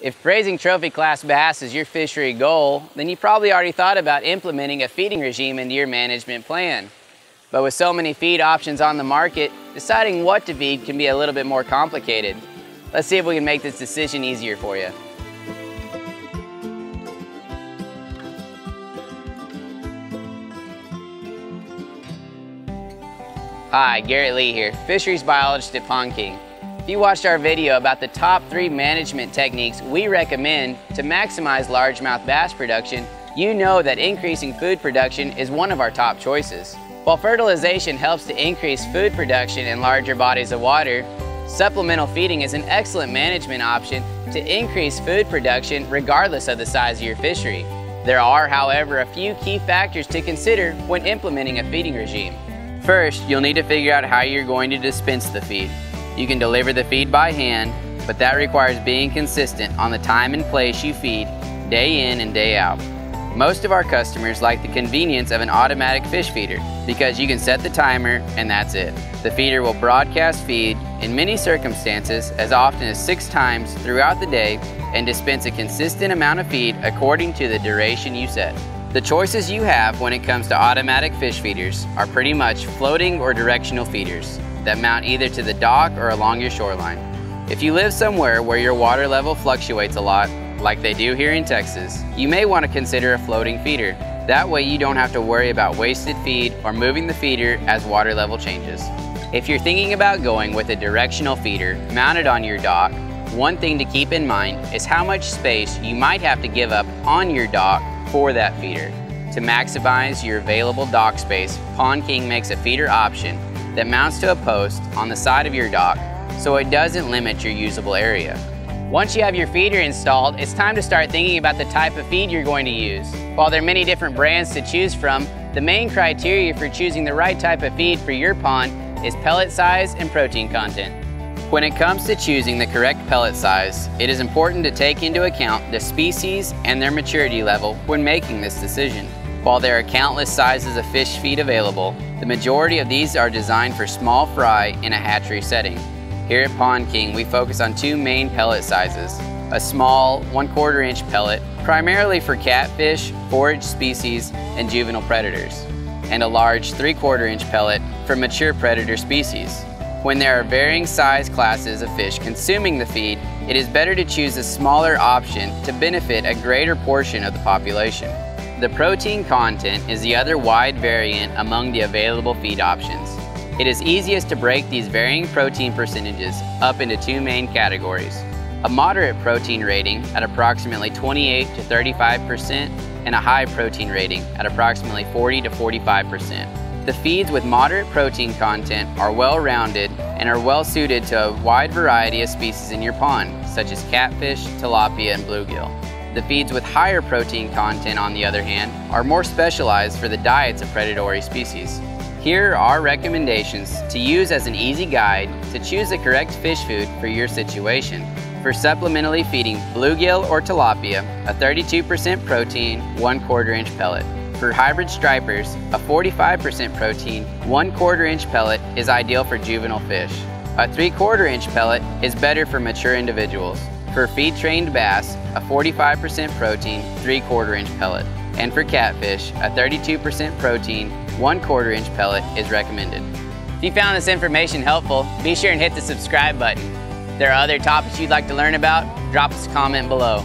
If raising trophy class bass is your fishery goal, then you probably already thought about implementing a feeding regime into your management plan. But with so many feed options on the market, deciding what to feed can be a little bit more complicated. Let's see if we can make this decision easier for you. Hi, Garrett Lee here, fisheries biologist at Pond King. If you watched our video about the top 3 management techniques we recommend to maximize largemouth bass production, you know that increasing food production is one of our top choices. While fertilization helps to increase food production in larger bodies of water, supplemental feeding is an excellent management option to increase food production regardless of the size of your fishery. There are, however, a few key factors to consider when implementing a feeding regime. First, you'll need to figure out how you're going to dispense the feed. You can deliver the feed by hand, but that requires being consistent on the time and place you feed, day in and day out. Most of our customers like the convenience of an automatic fish feeder because you can set the timer and that's it. The feeder will broadcast feed in many circumstances as often as 6 times throughout the day and dispense a consistent amount of feed according to the duration you set. The choices you have when it comes to automatic fish feeders are pretty much floating or directional feeders that mount either to the dock or along your shoreline. If you live somewhere where your water level fluctuates a lot, like they do here in Texas, you may want to consider a floating feeder. That way you don't have to worry about wasted feed or moving the feeder as water level changes. If you're thinking about going with a directional feeder mounted on your dock, one thing to keep in mind is how much space you might have to give up on your dock for that feeder. To maximize your available dock space, Pond King makes a feeder option that mounts to a post on the side of your dock so it doesn't limit your usable area. Once you have your feeder installed, it's time to start thinking about the type of feed you're going to use. While there are many different brands to choose from, the main criteria for choosing the right type of feed for your pond is pellet size and protein content. When it comes to choosing the correct pellet size, it is important to take into account the species and their maturity level when making this decision. While there are countless sizes of fish feed available, the majority of these are designed for small fry in a hatchery setting. Here at Pond King, we focus on 2 main pellet sizes: a small 1/4 inch pellet, primarily for catfish, forage species, and juvenile predators, and a large 3/4 inch pellet for mature predator species. When there are varying size classes of fish consuming the feed, it is better to choose a smaller option to benefit a greater portion of the population. The protein content is the other wide variant among the available feed options. It is easiest to break these varying protein percentages up into 2 main categories: a moderate protein rating at approximately 28 to 35% and a high protein rating at approximately 40 to 45%. The feeds with moderate protein content are well-rounded and are well-suited to a wide variety of species in your pond, such as catfish, tilapia, and bluegill. The feeds with higher protein content, on the other hand, are more specialized for the diets of predatory species. Here are our recommendations to use as an easy guide to choose the correct fish food for your situation. For supplementally feeding bluegill or tilapia, a 32% protein, 1/4 inch pellet. For hybrid stripers, a 45% protein, 1/4 inch pellet is ideal for juvenile fish. A 3/4 inch pellet is better for mature individuals. For feed-trained bass, a 45% protein, 3/4 inch pellet. And for catfish, a 32% protein, 1/4 inch pellet is recommended. If you found this information helpful, be sure and hit the subscribe button. If there are other topics you'd like to learn about, drop us a comment below.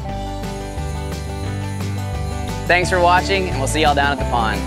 Thanks for watching, and we'll see y'all down at the pond.